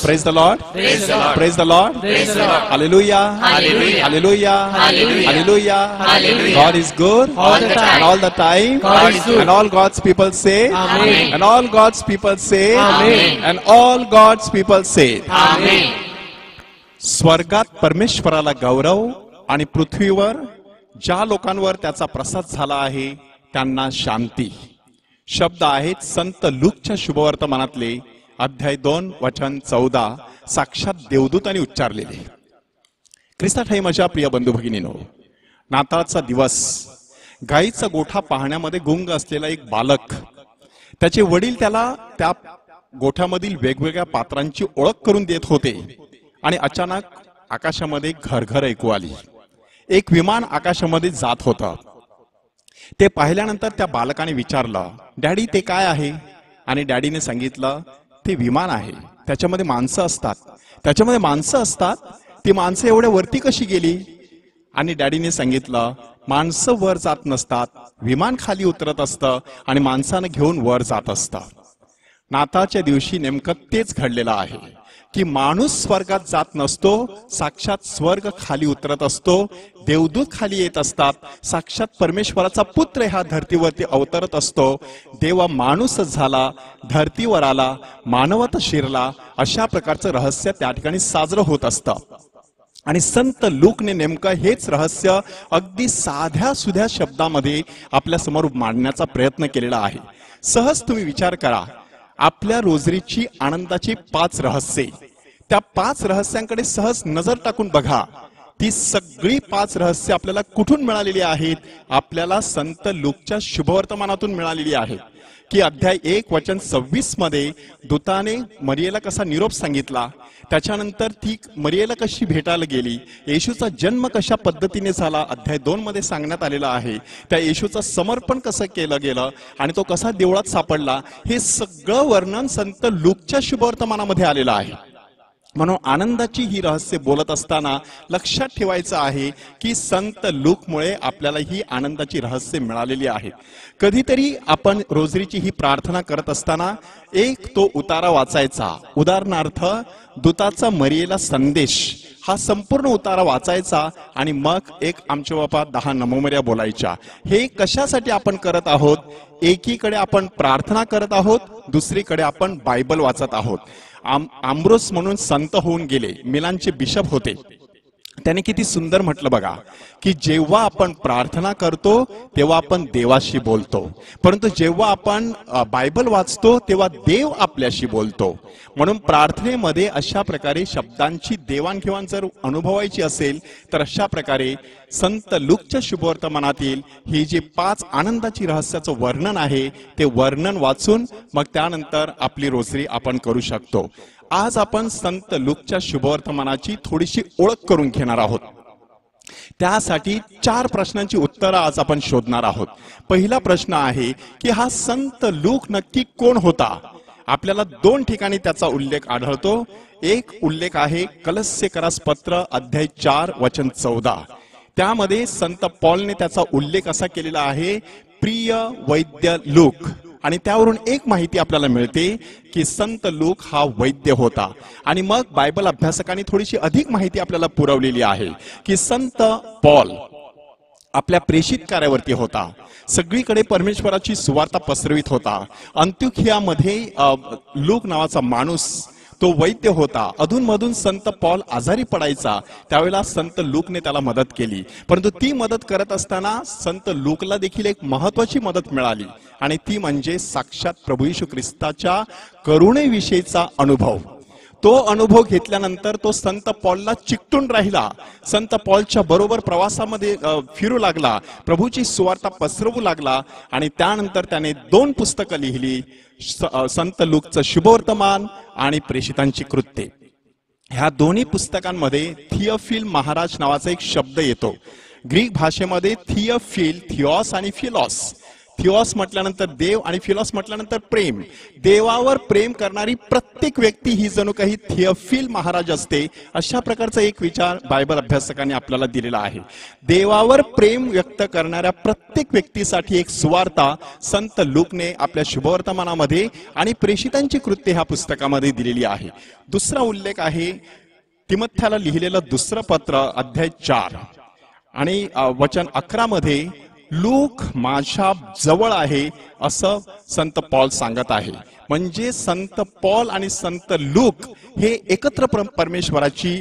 Praise the Lord. Praise the Lord. Praise the Lord. Praise the Lord. Hallelujah. Hallelujah. Hallelujah. Hallelujah. Hallelujah. Hallelujah. God is good. All the time. And all the time. God is good. And all God's people say. Amen. And all God's people say. Amen. And all God's people say. Amen. स्वर्गात परमेश्वराला गौरव आणि पृथ्वीवर ज्या लोकांवर त्याचा प्रसाद झाला आहे त्यांना शांती. शब्द आहेत संत लूकच्या शुभवर्तमानातले अध्याय 2 वचन 14 साक्षात देवदूतांनी उच्चारलेले. ख्रिस्तात माझ्या प्रिय बंधू भगिनींनो, नाताळचा दिवस गाईचा गोठा पाहण्यामध्ये गुंग असलेला एक बालक, त्याचे वडील त्याला त्या गोठ्यामधील वेगवेगळ्या पात्रांची ओळख करून देत होते आणि अचानक आकाशामध्ये घरघर ऐकू आली. एक विमान आकाशामध्ये जात होतं. ते पाहिल्यानंतर त्या बालकाने विचारलं, डॅडी ते काय आहे? आणि डॅडीने सांगितलं, ते विमान आहे, त्याच्यामध्ये माणसं असतात. त्याच्यामध्ये माणसं असतात, ती माणसं एवढ्या वरती कशी गेली? आणि डॅडीने सांगितलं, माणसं वर जात नसतात, विमान खाली उतरत असतं आणि माणसानं घेऊन वर जात असतं. नाताळच्या दिवशी नेमकं तेच घडलेलं आहे की माणूस स्वर्गात जात नसतो, साक्षात स्वर्ग खाली उतरत असतो, देवदूत खाली येत असतात, साक्षात परमेश्वराचा पुत्र ह्या धर्तीवरती अवतरत असतो. देवा माणूसच झाला, धर्तीवर आला, मानवात शिरला, अशा प्रकारचं रहस्य त्या ठिकाणी साजरं होत असतं. आणि संत लूकने नेमकं हेच रहस्य अगदी साध्या सुध्या शब्दामध्ये आपल्या समोर मांडण्याचा प्रयत्न केलेला आहे. सहज तुम्ही विचार करा, आपल्या रोजरीची आनंदाची 5 रहस्ये, त्या 5 रहस्यांकडे सहज नजर टाकून बघा. ती सगळी 5 रहस्य आपल्याला कुठून मिळालेली आहेत? आपल्याला संत लूकच्या शुभवर्तमानातून मिळालेली आहेत. की अध्याय 1 वचन 26 मध्ये दूताने मरियेला कसा निरोप सांगितला, त्याच्यानंतर ती मरियेला कशी भेटायला गेली, येशूचा जन्म कशा पद्धतीने झाला अध्याय 2 मध्ये सांगण्यात आलेला आहे. त्या येशूचं समर्पण कसं केलं गेलं आणि तो कसा देवळात सापडला, हे सगळं वर्णन संत लूकच्या शुभवर्तमानामध्ये आलेलं आहे. म्हणून आनंदाची ही रहस्य बोलत असताना लक्षात ठेवायचं आहे की संत लूकमुळे आपल्याला ही आनंदाची रहस्य मिळालेली आहेत. कधीतरी आपण रोजरीची ही प्रार्थना करत असताना एक तो उतारा वाचायचा. उदाहरणार्थ दूताचा मरियेला संदेश, हा संपूर्ण उतारा वाचायचा आणि मग एक आमचे बापा 10 नमोमऱ्या बोलायच्या. हे कशासाठी आपण करत आहोत? एकीकडे आपण प्रार्थना करत आहोत, दुसरीकडे आपण बायबल वाचत आहोत. आम्ब्रोस म्हणून संत होऊन गेले, मिलानचे बिशप होते. त्याने किती सुंदर म्हटलं बघा की जेव्हा आपण प्रार्थना करतो तेव्हा आपण देवाशी बोलतो, परंतु जेव्हा आपण बायबल वाचतो तेव्हा देव आपल्याशी बोलतो. म्हणून प्रार्थनेमध्ये अशा प्रकारे शब्दांची देवाणघेवाण जर अनुभवायची असेल तर अशा प्रकारे संत लूकच्या शुभवर्तमानातील ही जी 5 आनंदाची रहस्याचं वर्णन आहे ते वर्णन वाचून मग त्यानंतर आपली रोजरी आपण करू शकतो. आज आपण संत लूकच्या शुभवर्तमानाची थोडीशी ओळख करून घेणार आहोत. त्यासाठी 4 प्रश्नांची उत्तरं आज आपण शोधणार आहोत. पहिला प्रश्न आहे की हा संत लूक नक्की कोण होता? आपल्याला 2 ठिकाणी त्याचा उल्लेख आढळतो. एक उल्लेख आहे कलस्सेकरास पत्र अध्याय 4 वचन 14. त्यामध्ये संत पॉलने त्याचा उल्लेख असा केलेला आहे, प्रिय वैद्य लूक. आणि त्यावरून एक माहिती आपल्याला मिळते की संत लूक हा वैद्य होता. आणि मग बायबल अभ्यासकांनी थोडीशी अधिक माहिती आपल्याला पुरवलेली आहे की संत पॉल आपल्या प्रेषित कार्यावरती होता, सगळीकडे परमेश्वराची सुवार्ता पसरवित होता. अंत्योखियामध्ये लूक नावाचा माणूस तो वैद्य होता. अधूनमधून संत पॉल आजारी पडायचा, त्यावेळेला संत लूकने त्याला मदत केली. परंतु ती मदत करत असताना संत लूकला देखील एक महत्वाची मदत मिळाली आणि ती म्हणजे साक्षात प्रभू येशू ख्रिस्ताच्या करुणेविषयीचा अनुभव. तो अनुभव घेतल्यानंतर तो संत पॉलला चिकटून राहिला. संत पॉलच्या बरोबर प्रवासामध्ये फिरू लागला, प्रभूची सुवार्ता पसरवू लागला आणि त्यानंतर त्याने 2 पुस्तकं लिहिली, संत लूकचं शुभवर्तमान आणि प्रेषितांची कृत्ये. ह्या दोन्ही पुस्तकांमध्ये थियोफिल महाराज नावाचा एक शब्द येतो. ग्रीक भाषेमध्ये थियोफिल, थिओस आणि फिलॉस. थिओस म्हटल्यानंतर देव आणि फिलॉस म्हटल्यानंतर प्रेम. देवावर प्रेम करणारी प्रत्येक व्यक्ती ही जणू काही थिओफिल महाराज असते, अशा प्रकारचा एक विचार बायबल अभ्यासकांनी आपल्याला दिलेला आहे. देवावर प्रेम व्यक्त करणाऱ्या प्रत्येक व्यक्तीसाठी एक सुवार्ता संत लूकने आपल्या शुभवर्तमानामध्ये आणि प्रेषितांची कृत्ये ह्या पुस्तकामध्ये दिलेली आहे. दुसरा उल्लेख आहे तिमोथेला लिहिलेलं दुसरं पत्र अध्याय 4 आणि वचन 11 मध्ये लूक माझ्या जवळ आहे असं संत पॉल सांगत आहे. म्हणजे संत पॉल आणि संत लूक हे एकत्र परमेश्वराची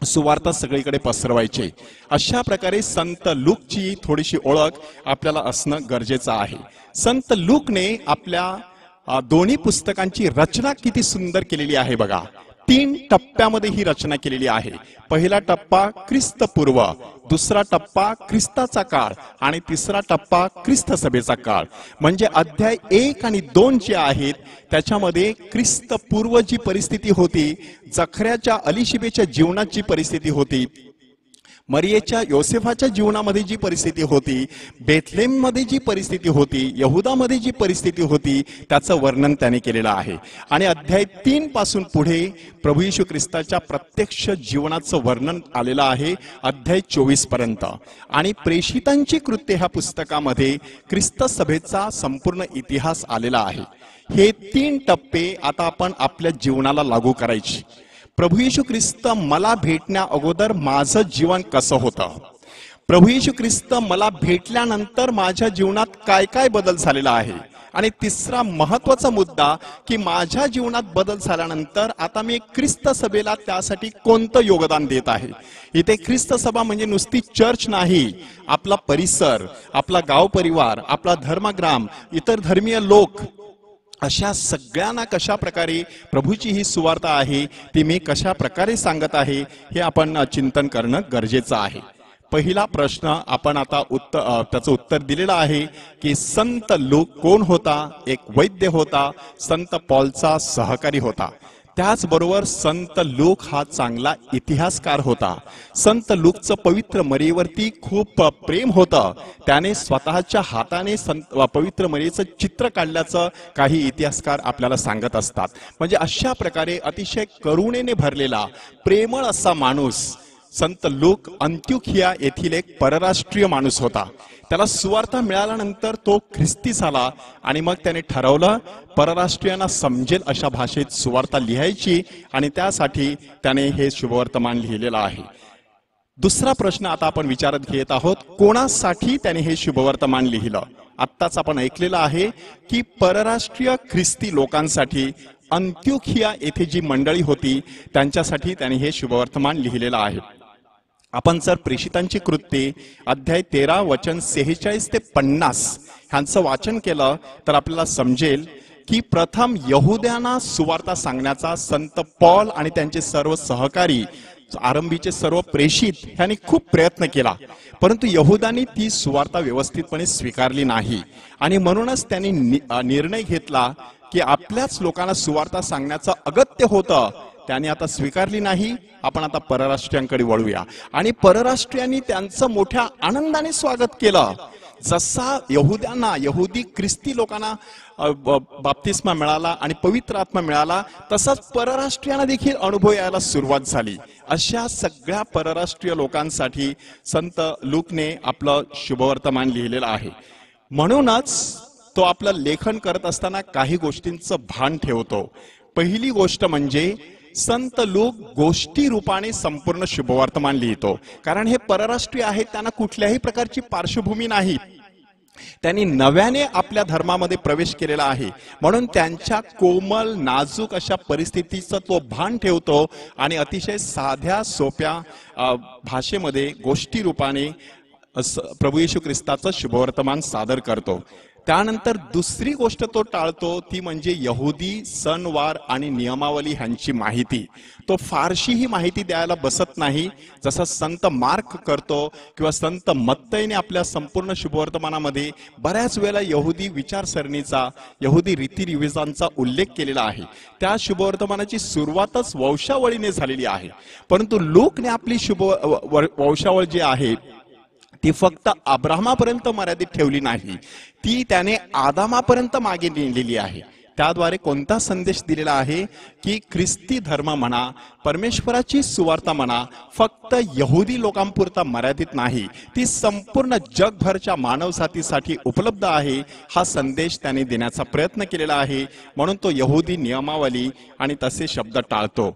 सुवार्ता सगळीकडे पसरवायचे. अशा प्रकारे संत लूकची थोडीशी ओळख आपल्याला असणं गरजेचं आहे. संत लूकने आपल्या दोन्ही पुस्तकांची रचना किती सुंदर केलेली आहे बघा. 3 टप्प्यामध्ये ही रचना केलेली आहे. पहिला टप्पा ख्रिस्तपूर्व, दुसरा टप्पा ख्रिस्ताचा काळ आणि तिसरा टप्पा ख्रिस्त सभेचा काळ. म्हणजे अध्याय 1 आणि 2 जे आहेत त्याच्यामध्ये ख्रिस्तपूर्व जी परिस्थिती होती, जखऱ्याच्या अलिशिबेच्या जीवनाची परिस्थिती होती, मरियेच्या योसेफाच्या जीवनामध्ये जी परिस्थिती होती, बेथलेम मध्ये जी परिस्थिती होती, यहुदामध्ये जी परिस्थिती होती, त्याचं वर्णन त्याने केलेलं आहे. आणि अध्याय 3 पासून पुढे प्रभू येशू ख्रिस्ताच्या प्रत्यक्ष जीवनाचं वर्णन आलेलं आहे अध्याय 24 पर्यंत. आणि प्रेषितांची कृत्ये ह्या पुस्तकामध्ये ख्रिस्त सभेचा संपूर्ण इतिहास आलेला आहे. हे 3 टप्पे आता आपण आपल्या जीवनाला लागू करायचे. प्रभू येशू ख्रिस्त मला भेटण्या अगोदर माझं जीवन कसं होतं, प्रभू येशू ख्रिस्त मला भेटल्यानंतर माझ्या जीवनात काय काय बदल झालेला आहे, आणि तिसरा महत्वाचा मुद्दा की माझ्या जीवनात बदल झाल्यानंतर आता मी ख्रिस्त सभेला त्यासाठी कोणतं योगदान देत आहे. इथे ख्रिस्त सभा म्हणजे नुसती चर्च नाही, आपला परिसर, आपला गाव परिवार, आपला धर्मग्राम, इतर धर्मीय लोक, अशा सगळ्यांना कशा प्रकारे प्रभूची ही सुवार्ता आहे ती मी कशा प्रकारे सांगत आहे हे आपण चिंतन करणं गरजेचं आहे. पहिला प्रश्न आपण आता त्याचं उत्तर दिलेलं आहे की संत लूक कोण होता. एक वैद्य होता, संत पॉलचा सहकारी होता. त्याचबरोबर संत लूक हा चांगला इतिहासकार होता. संत लूकचं पवित्र मरीवरती खूप प्रेम होतं. त्याने स्वतःच्या हाताने पवित्र मरीचं चित्र काढल्याचं काही इतिहासकार आपल्याला सांगत असतात. म्हणजे अशा प्रकारे अतिशय करुणेने भरलेला प्रेमळ असा माणूस संत लूक अंत्योखिया येथील एक परराष्ट्रीय माणूस होता. त्याला सुवार्ता मिळाल्यानंतर तो ख्रिस्ती झाला आणि मग त्याने ठरवलं परराष्ट्रीयांना समजेल अशा भाषेत सुवार्ता लिहायची, आणि त्यासाठी त्याने हे शुभवर्तमान लिहिलेलं आहे. दुसरा प्रश्न आता आपण विचारत घेत आहोत, कोणासाठी त्याने हे शुभवर्तमान लिहिलं. आत्ताच आपण ऐकलेलं आहे की परराष्ट्रीय ख्रिस्ती लोकांसाठी, अंत्योखिया येथे जी मंडळी होती त्यांच्यासाठी त्याने हे शुभवर्तमान लिहिलेलं आहे. आपण जर प्रेषितांची कृत्ये अध्याय 13 वचन 46 ते 50 ह्यांचं वाचन केलं तर आपल्याला समजेल की प्रथम यहुद्यांना सुवार्ता सांगण्याचा संत पॉल आणि त्यांचे सर्व सहकारी, आरंभीचे सर्व प्रेषित यांनी खूप प्रयत्न केला, परंतु यहुदांनी ती सुवार्ता व्यवस्थितपणे स्वीकारली नाही. आणि म्हणूनच त्यांनी निर्णय घेतला की आपल्याच लोकांना सुवार्ता सांगण्याचं अगत्य होतं, त्याने आता स्वीकारली नाही, आपण आता परराष्ट्रीयांकडे वळूया. आणि परराष्ट्रीयांनी त्यांचं मोठ्या आनंदाने स्वागत केलं. जसा यहुद्यांना, यहुदी ख्रिस्ती लोकांना बाप्तिस्मा मिळाला आणि पवित्र आत्मा मिळाला, तसाच परराष्ट्रीयांना देखील अनुभव यायला सुरुवात झाली. अशा सगळ्या परराष्ट्रीय लोकांसाठी संत लूकने आपलं शुभवर्तमान लिहिलेलं आहे. म्हणूनच तो आपलं लेखन करत असताना काही गोष्टींचं भान ठेवतो. पहिली गोष्ट म्हणजे संत लूक गोष्टी रूपाने संपूर्ण शुभवर्तमान लिहितो. कारण हे परराष्ट्रीय आहेत, त्यांना कुठल्याही प्रकारची पार्श्वभूमी नाही, त्यांनी नव्याने आपल्या धर्मामध्ये प्रवेश केलेला आहे. म्हणून त्यांच्या कोमल नाजूक अशा परिस्थितीचं तो भान ठेवतो आणि अतिशय साध्या सोप्या भाषेमध्ये गोष्टी रूपाने प्रभू येशू ख्रिस्ताचं शुभवर्तमान सादर करतो. त्यानंतर दुसरी गोष्ट तो टाळतो ती म्हणजे यहुदी सणवार आणि नियमावली ह्यांची माहिती. तो फारशी ही माहिती द्यायला बसत नाही, जसं संत मार्क करतो किंवा संत मत्तईने आपल्या संपूर्ण शुभवर्तमानामध्ये बऱ्याच वेळेला यहुदी विचारसरणीचा, यहुदी रीतिरिवाजांचा उल्लेख केलेला आहे. त्या शुभवर्तमानाची सुरुवातच वंशावळीने झालेली आहे, परंतु लूकने आपली वंशावळ जी आहे ती फक्त अब्राहमापर्यंत मर्यादित ठेवली नाही, ती त्याने आदामापर्यंत मागे नेलेली आहे. त्याद्वारे कोणता संदेश दिलेला आहे की ख्रिस्ती धर्म म्हणा, परमेश्वराची सुवार्ता म्हणा, फक्त यहुदी लोकांपुरता मर्यादित नाही, ती संपूर्ण जगभरच्या मानवजातीसाठी उपलब्ध आहे. हा संदेश त्याने देण्याचा प्रयत्न केलेला आहे. म्हणून तो यहुदी नियमावली आणि तसे शब्द टाळतो.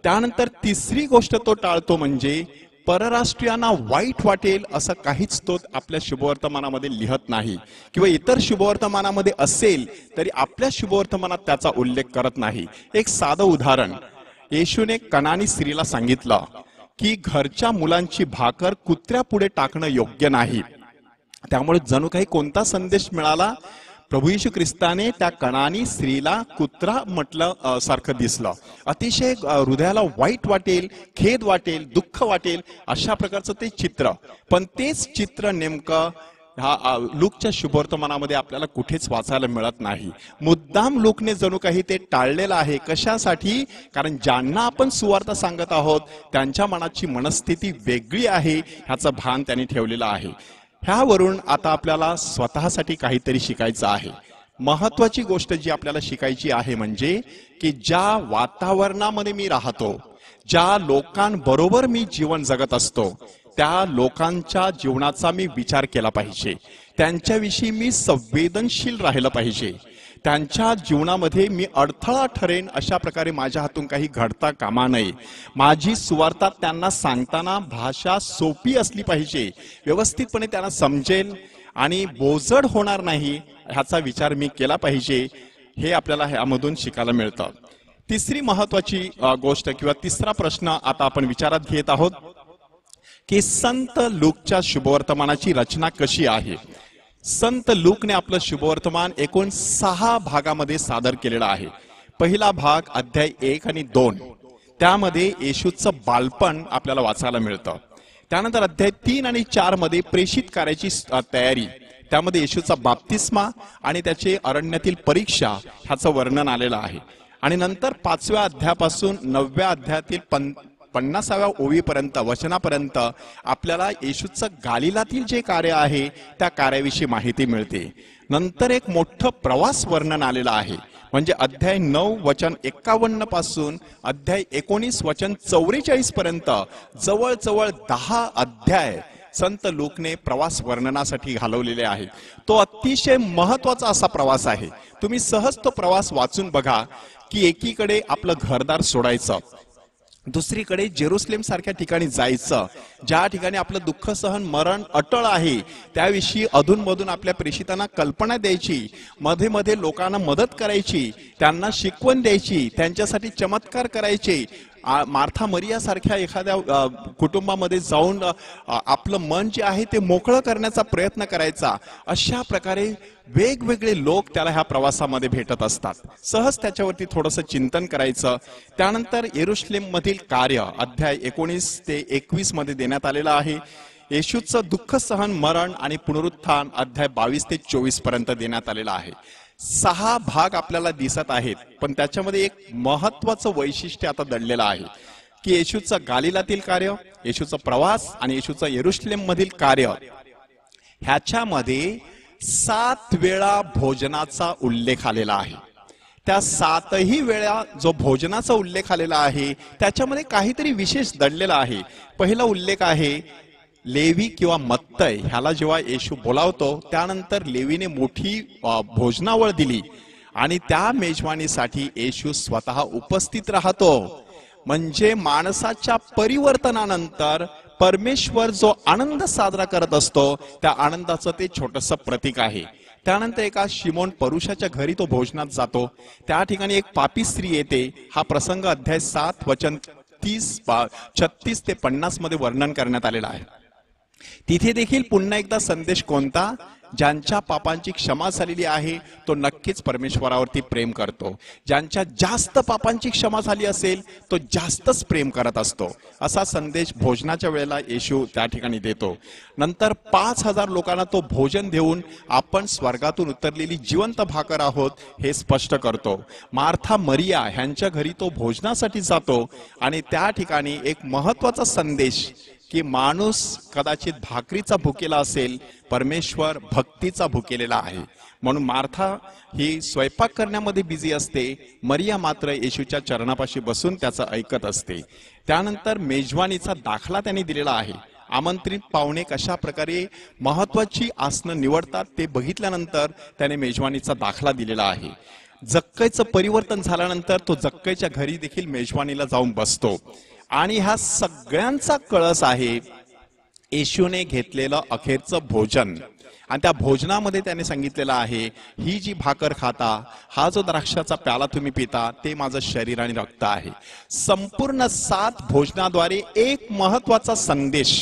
त्यानंतर तिसरी गोष्ट तो टाळतो म्हणजे परराष्ट्रीयांना वाईट वाटेल असं काहीच तो आपल्या शुभवर्तमानामध्ये लिहत नाही, किंवा इतर शुभवर्तमानामध्ये असेल तरी आपल्या शुभवर्तमानात त्याचा उल्लेख करत नाही. एक साधं उदाहरण, येशूने कनानी स्त्रीला सांगितलं की घरच्या मुलांची भाकर कुत्र्या पुढे टाकणं योग्य नाही. त्यामुळे जणू काही कोणता संदेश मिळाला, प्रभू येशू ख्रिस्ताने त्या कनानी स्त्रीला कुत्रा म्हटलं सारखं दिसलं. अतिशय हृदयाला वाईट वाटेल, खेद वाटेल, दुःख वाटेल अशा प्रकारचं ते चित्र. पण तेच चित्र नेमकं हा लूकच्या शुभवर्तमानामध्ये आपल्याला कुठेच वाचायला मिळत नाही. मुद्दाम लूकने जणू काही ते टाळलेलं आहे. कशासाठी? कारण ज्यांना आपण सुवार्ता सांगत आहोत त्यांच्या मनाची मनस्थिती वेगळी आहे, ह्याचं भान त्यांनी ठेवलेलं आहे. ह्यावरून आता आपल्याला स्वतःसाठी काहीतरी शिकायचं आहे. महत्वाची गोष्ट जी आपल्याला शिकायची आहे म्हणजे की ज्या वातावरणामध्ये मी राहतो, ज्या लोकांबरोबर मी जीवन जगत असतो, त्या लोकांच्या जीवनाचा मी विचार केला पाहिजे. त्यांच्याविषयी मी संवेदनशील राहिलं पाहिजे. त्यांच्या जीवनामध्ये मी अडथळा ठरेन अशा प्रकारे माझ्या हातून काही घडता कामा नये. माझी सुवार्ता त्यांना सांगताना भाषा सोपी असली पाहिजे, व्यवस्थितपणे त्यांना समजेल आणि बोजड होणार नाही ह्याचा विचार मी केला पाहिजे. हे आपल्याला ह्यामधून शिकायला मिळतं. तिसरी महत्वाची गोष्ट किंवा तिसरा प्रश्न आता आपण विचारात घेत आहोत की संत लूकच्या शुभवर्तमानाची रचना कशी आहे. संत लूकने आपलं शुभवर्तमान एकूण 6 भागामध्ये सादर केलेलं आहे. पहिला भाग अध्याय 1 आणि 2, त्यामध्ये येशूचं बालपण आपल्याला वाचायला मिळतं. त्यानंतर अध्याय 3 आणि 4 मध्ये प्रेषित कार्याची तयारी, त्यामध्ये येशूचा बाप्तिस्मा आणि त्याचे अरण्यातील परीक्षा ह्याचं वर्णन आलेलं आहे. आणि नंतर 5व्या अध्यायापासून 9व्या अध्यायातील 50व्या ओवीपर्यंत वचनापर्यंत आपल्याला येशूचं गालिलातील जे कार्य आहे त्या कार्याविषयी माहिती मिळते. नंतर एक मोठं प्रवास वर्णन आलेलं आहे, म्हणजे अध्याय 9 वचन 51 पासून अध्याय 19 वचन 44 पर्यंत जवळजवळ 10 अध्याय संत लूकने प्रवास वर्णनासाठी घालवलेले आहेत. तो अतिशय महत्वाचा असा प्रवास आहे. तुम्ही सहज तो प्रवास वाचून बघा की एकीकडे आपलं घरदार सोडायचं, दुसरीकडे जेरुसलेम सारख्या ठिकाणी जायचं, ज्या ठिकाणी आपलं दुःख सहन मरण अटळ आहे त्याविषयी अधूनमधून आपल्या प्रेषितांना कल्पना द्यायची, मध्ये मध्ये लोकांना मदत करायची, त्यांना शिकवण द्यायची, त्यांच्यासाठी चमत्कार करायचे, मार्था मरिया सारख्या एखाद्या कुटुंबामध्ये जाऊन आपलं मन जे आहे ते मोकळं करण्याचा प्रयत्न करायचा. अशा प्रकारे वेगवेगळे लोक त्याला ह्या प्रवासामध्ये भेटत असतात. सहज त्याच्यावरती थोडंसं चिंतन करायचं. त्यानंतर येरुशलेम मधील कार्य अध्याय 19 ते 21 मध्ये देण्यात आलेलं आहे. येशूचं दुःख सहन मरण आणि पुनरुत्थान अध्याय 22 ते 24 पर्यंत देण्यात आलेला आहे. 6 भाग आपल्याला दिसत आहेत, पण त्याच्यामध्ये एक महत्वाचं वैशिष्ट्य आता दडलेलं आहे की येशूचं गालिलातील कार्य, येशूचा प्रवास आणि येशूचं येरुशलेम मधील कार्य ह्याच्यामध्ये 7 वेळा भोजनाचा उल्लेख आलेला आहे. त्या 7ही वेळा जो भोजनाचा उल्लेख आलेला आहे त्याच्यामध्ये काहीतरी विशेष दडलेला आहे. पहिला उल्लेख आहे लेवी किंवा मत्तय, ह्याला जेव्हा येशू बोलावतो त्यानंतर लेवीने मोठी भोजनावळ दिली आणि त्या मेजवानीसाठी येशू स्वतः उपस्थित राहतो. म्हणजे माणसाच्या परिवर्तनानंतर परमेश्वर जो आनंद साजरा करत असतो त्या आनंदाचं ते छोटंसं प्रतीक आहे. त्यानंतर एका शिमोन परुषाच्या घरी तो भोजनात जातो. त्या ठिकाणी एक पापी स्त्री येते. हा प्रसंग अध्याय 7 वचन 36 ते 50 मध्ये वर्णन करण्यात आलेला आहे. तिथे देखील पुन्हा एकदा संदेश कोणता? ज्यांच्या पापांची क्षमा झालेली आहे तो नक्कीच परमेश्वरावरती प्रेम करतो. ज्यांच्या जास्त पापांची क्षमा झाली असेल तो जास्तच प्रेम करत असतो. असा संदेश भोजनाच्या वेळेला येशू त्या ठिकाणी देतो. नंतर 5000 लोकांना तो भोजन देऊन आपण स्वर्गातून उतरलेली जिवंत भाकर आहोत हे स्पष्ट करतो. मार्था मरिया ह्यांच्या घरी तो भोजनासाठी जातो आणि त्या ठिकाणी एक महत्वाचा संदेश की माणूस कदाचित भाकरीचा भुकेला असेल, परमेश्वर भक्तीचा भुकेलेला आहे. म्हणून मार्था ही स्वयंपाक करण्यामध्ये बिझी असते, मरिया मात्र येशूच्या चरणापाशी बसून त्याचं ऐकत असते. त्यानंतर मेजवानीचा दाखला त्यांनी दिलेला आहे. आमंत्रित पाहुणे कशा प्रकारे महत्वाची आसनं निवडतात ते बघितल्यानंतर त्याने मेजवानीचा दाखला दिलेला आहे. जक्कईचं परिवर्तन झाल्यानंतर तो जक्कईच्या घरी देखील मेजवानीला जाऊन बसतो आणि हा सगळ्यांचा कळस आहे येशूने घेतलेलं अखेरचं भोजन. आणि त्या भोजनामध्ये त्याने सांगितलेलं आहे, ही जी भाकर खाता, हा जो द्राक्षाचा प्याला तुम्ही पिता, ते माझं शरीर आणि रक्त आहे. संपूर्ण 7 भोजनाद्वारे एक महत्वाचा संदेश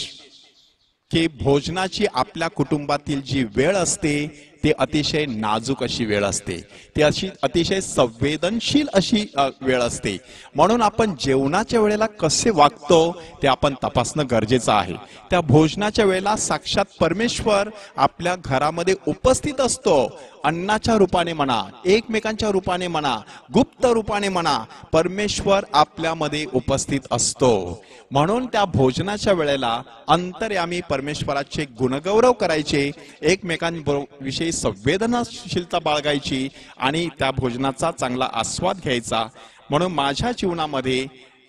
की भोजनाची आपल्या कुटुंबातील जी वेळ असते ते अतिशय नाजूक अशी वेळ असते, ती अतिशय संवेदनशील अशी वेळ असते. म्हणून आपण जेवणाच्या वेळेला कसे वागतो ते आपण तपासणं गरजेचं आहे. त्या भोजनाच्या वेळेला साक्षात परमेश्वर आपल्या घरामध्ये उपस्थित असतो. अन्नाच्या रूपाने म्हणा, एकमेकांच्या रूपाने म्हणा, गुप्त रूपाने म्हणा, परमेश्वर आपल्यामध्ये उपस्थित असतो. म्हणून त्या भोजनाच्या वेळेला अंतर्यामी परमेश्वराचे गुणगौरव करायचे, एकमेकांविषयी संवेदनशीलता बाळगायची आणि त्या भोजनाचा चांगला आस्वाद घ्यायचा. म्हणून माझ्या जीवनामध्ये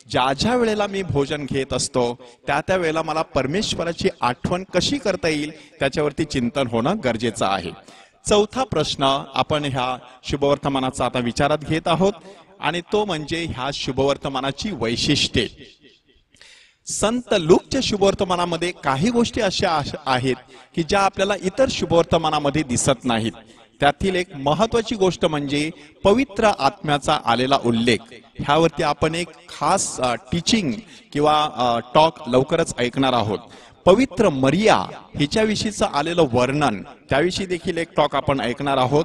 ज्या वेळेला मी भोजन घेत असतो त्या वेळेला मला परमेश्वराची आठवण कशी करता येईल त्याच्यावरती चिंतन होणं गरजेचं आहे. चौथा प्रश्न आपण ह्या शुभवर्तमानाचा आता विचारात घेत आहोत आणि तो म्हणजे ह्या शुभवर्तमानाची वैशिष्ट्ये. संत लूकच्या शुभवर्तमानामध्ये काही गोष्टी अशा आहेत की ज्या आपल्याला इतर शुभवर्तमानामध्ये दिसत नाहीत. त्यातील एक महत्वाची गोष्ट म्हणजे पवित्र आत्म्याचा आलेला उल्लेख. ह्यावरती आपण एक खास टीचिंग किंवा टॉक लवकरच ऐकणार आहोत. पवित्र मरिया हिच्याविषयीचं आलेलं वर्णन, त्याविषयी देखील एक टॉक आपण ऐकणार आहोत.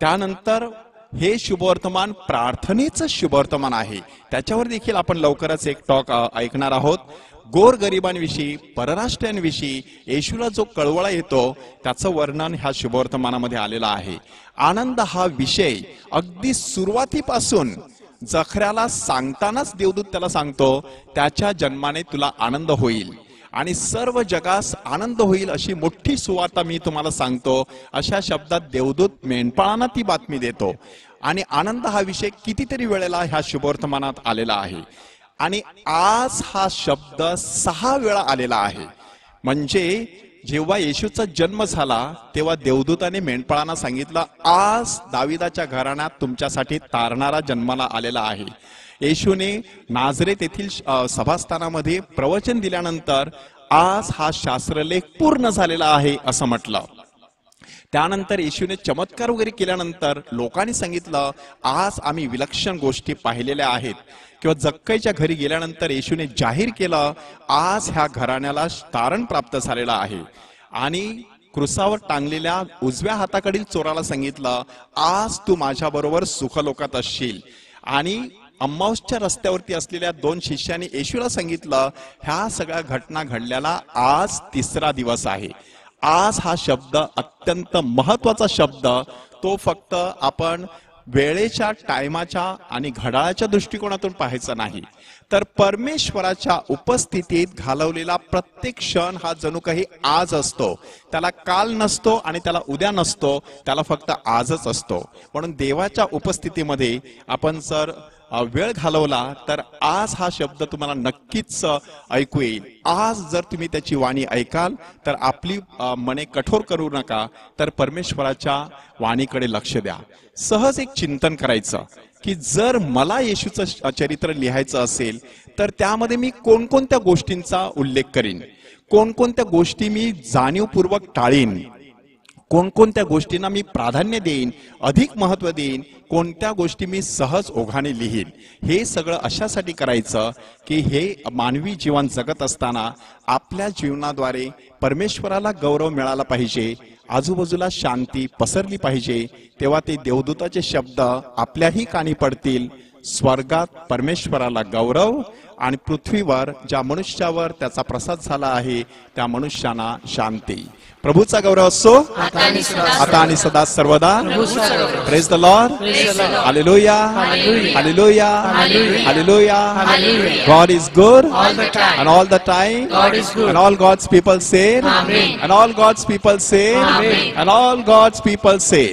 त्यानंतर हे शुभवर्तमान प्रार्थनेचं शुभवर्तमान आहे, त्याच्यावर देखील आपण लवकरच एक टॉक ऐकणार आहोत. गोरगरिबांविषयी, परराष्ट्रीयांविषयी येशूला जो कळवळा येतो त्याचं वर्णन ह्या शुभवर्तमानामध्ये आलेलं आहे. आनंद हा विषय अगदी सुरुवातीपासून जखऱ्याला सांगतानाच देवदूत त्याला सांगतो, त्याच्या जन्माने तुला आनंद होईल आणि सर्व जगास आनंद होईल अशी मोठी सुवार्ता मी तुम्हाला सांगतो. अशा शब्दात देवदूत मेंढपाळांना ती बातमी देतो. आणि आनंद हा विषय कितीतरी वेळेला ह्या शुभवर्तमानात आलेला आहे. आणि आज हा शब्द 6 वेळा आलेला आहे. म्हणजे जेव्हा येशूचा जन्म झाला तेव्हा देवदूताने मेंढपाळांना सांगितलं, आज दाविदाच्या घराण्यात तुमच्यासाठी तारणारा जन्माला आलेला आहे. येशूने नाझरेत येथील सभास्थानामध्ये प्रवचन दिल्यानंतर आज हा शास्त्रलेख पूर्ण झालेला आहे असं म्हटलं. त्यानंतर येशूने चमत्कार वगैरे केल्यानंतर लोकांनी सांगितलं, आज आम्ही विलक्षण गोष्टी पाहिलेल्या आहेत. किंवा जक्कईच्या घरी गेल्यानंतर येशूने जाहीर केलं, आज ह्या घराण्याला तारण प्राप्त झालेला आहे. आणि क्रुसावर टांगलेल्या उजव्या हाताकडील चोराला सांगितलं, आज तू माझ्याबरोबर सुखलोकात असशील. आणि अम्माऊसच्या रस्त्यावरती असलेल्या 2 शिष्यांनी येशूला सांगितलं, ह्या सगळ्या घटना घडल्याला आज 3रा दिवस आहे. आज हा शब्द अत्यंत महत्वाचा शब्द, तो फक्त आपण वेळेच्या, टायमाच्या आणि घड्याळाच्या दृष्टिकोनातून पाहायचा नाही, तर परमेश्वराच्या उपस्थितीत घालवलेला प्रत्येक क्षण हा जणू काही आज असतो. त्याला काल नसतो आणि त्याला उद्या नसतो, त्याला फक्त आजच असतो. म्हणून देवाच्या उपस्थितीमध्ये आपण जर वेळ घालवला तर आज हा शब्द तुम्हाला नक्कीच ऐकू येईल. आज जर तुम्ही त्याची वाणी ऐकाल तर आपली मने कठोर करू नका, तर परमेश्वराच्या वाणीकडे लक्ष द्या. सहज एक चिंतन करायचं की जर मला येशूचं चरित्र लिहायचं असेल तर त्यामध्ये मी कोणकोणत्या गोष्टींचा उल्लेख करीन, कोणकोणत्या गोष्टी मी जाणीवपूर्वक टाळीन, कोणकोणत्या गोष्टींना मी प्राधान्य देईन, अधिक महत्व देईन, कोणत्या गोष्टी मी सहज ओघाने लिहीन. हे सगळं अशासाठी करायचं की हे मानवी जीवन जगत असताना आपल्या जीवनाद्वारे परमेश्वराला गौरव मिळाला पाहिजे, आजूबाजूला शांती पसरली पाहिजे. तेव्हा ते देवदूताचे शब्द आपल्याही कानी पडतील, स्वर्गात परमेश्वराला गौरव आणि पृथ्वीवर ज्या मनुष्यावर त्याचा प्रसाद झाला आहे त्या मनुष्याना शांती. प्रभूचा गौरव असो आता आणि सदा सर्वदा. Praise the Lord. Hallelujah hallelujah hallelujah. God is good and all the time. And all God's people say. And all God's people say. And all God's people say.